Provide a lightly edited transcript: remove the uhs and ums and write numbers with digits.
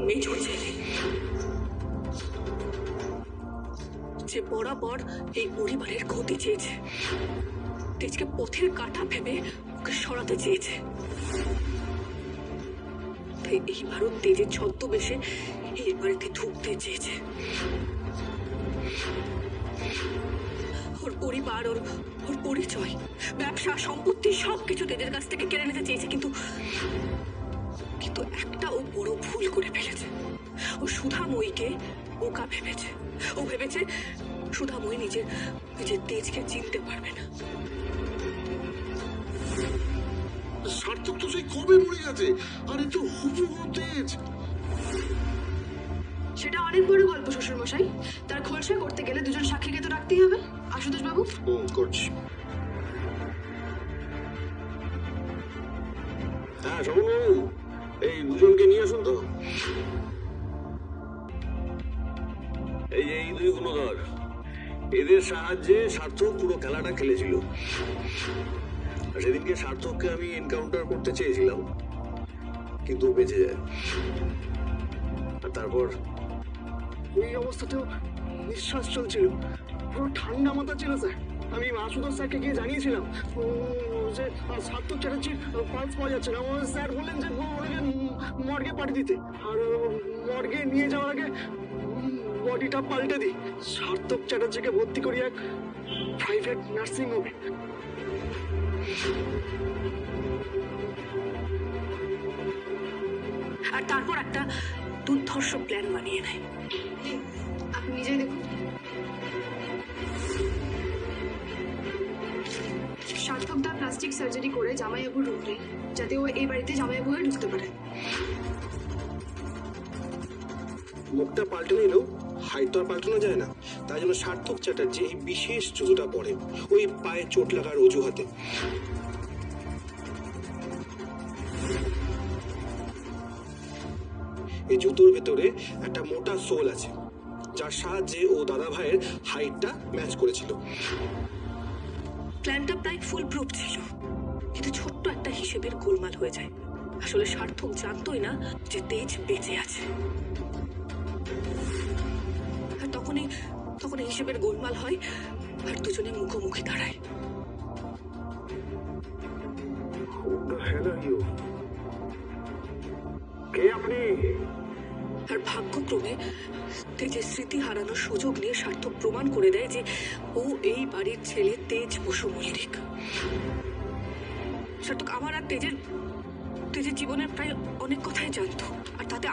Major ছেলে, যে বরাবর এই পরিবারের ক্ষতি চেয়েছে, তেজকে পথের কাঁটা ভেবে ওকে সরাতে চেয়েছে। তাই এইবারও তেজের ছদ্মবেশে এই বাড়িতে ঢুকতে চেয়েছে। ওর পরিবার, ওর পরিচয়, ব্যবসা, সম্পত্তি সবকিছু তেজের কাছ থেকে কেড়ে নিতে চেয়েছে, কিন্তু একটা ও বড় ভুল করে ফেলেছে। ও সুধাময়ীকে বোকা ভেবেছে। ও ভেবেছে সুধাময়ী নিজের তেজকে চিনতে পারবে না। সার্থক তো সেই কবে মরে গেছে, আর একটু হুবহু তেজ। সেটা অনেক বড় গল্প শ্বশুর মশাই। তার খোলসা করতে গেলে দুজন সাক্ষীকে তো রাখতেই হবে। আশুতোষ বাবু, করছি। হ্যাঁ শোভনবাবু, এই দুজনকে নিয়ে আসুন তো। এই যে এই দুই গুণধর, এদের সাহায্যে সার্থক পুরো খেলাটা খেলেছিল। সেদিনকে সার্থককে আমি এনকাউন্টার করতে চেয়েছিলাম, কিন্তু বেঁচে যায়। আর তারপর ওই অবস্থাতেও নিঃশ্বাস চলছিল, পুরো ঠান্ডা মাথা ছিল স্যার। আমি আশুতোষ স্যারকে গিয়ে জানিয়েছিলাম যে সার্থক চ্যাটার্জির পালস পাওয়া যাচ্ছে না। স্যার বললেন যে ওনাকে মর্গে পাঠিয়ে দিতে, আর মর্গে নিয়ে যাওয়ার আগে বডিটা পাল্টে দিই। সার্থক চ্যাটার্জিকে ভর্তি করি এক প্রাইভেট নার্সিং হোমে। আর তারপর একটা দুর্ধর্ষ প্ল্যান বানিয়ে নেয়। আপনি নিজেই দেখুন। সার্থক দা প্লাস্টিক সার্জারি করে জামাইবাবুর রূপ নেই, যাতে ও এই বাড়িতে জামাইবাবু হয়ে ঢুকতে পারে। মুখটা পাল্টে নিলেও হাইট তো আর পাল্টানো যায় না। তাই জন্য সার্থক চ্যাটার্জি এই বিশেষ জুতোটা পরে, ওই পায়ে চোট লাগার অজুহাতে। এই জুতোর ভেতরে একটা মোটা সোল আছে, যার সাহায্যে ও দাদা ভাইয়ের হাইটটা ম্যাচ করেছিল। প্ল্যানটা প্রায় ফুল প্রুফ ছিল, কিন্তু ছোট্ট একটা হিসেবের গোলমাল হয়ে যায়। আসলে সার্থক জানতোই না যে তেজ বেঁচে আছে। আর তখনই হিসেবের গোলমাল হয়, আর দুজনে মুখোমুখি দাঁড়ায়। কে আপনি? আর ভাগ্যক্রমে তেজের স্মৃতি হারানোর সুযোগ নিয়ে সার্থক প্রমাণ করে দেয় যে ও এই বাড়ির ছেলে তেজ বসু মল্লিক। সার্থক আমার আর তেজের জীবনের প্রায় অনেক কথাই জানতো, আর তাতে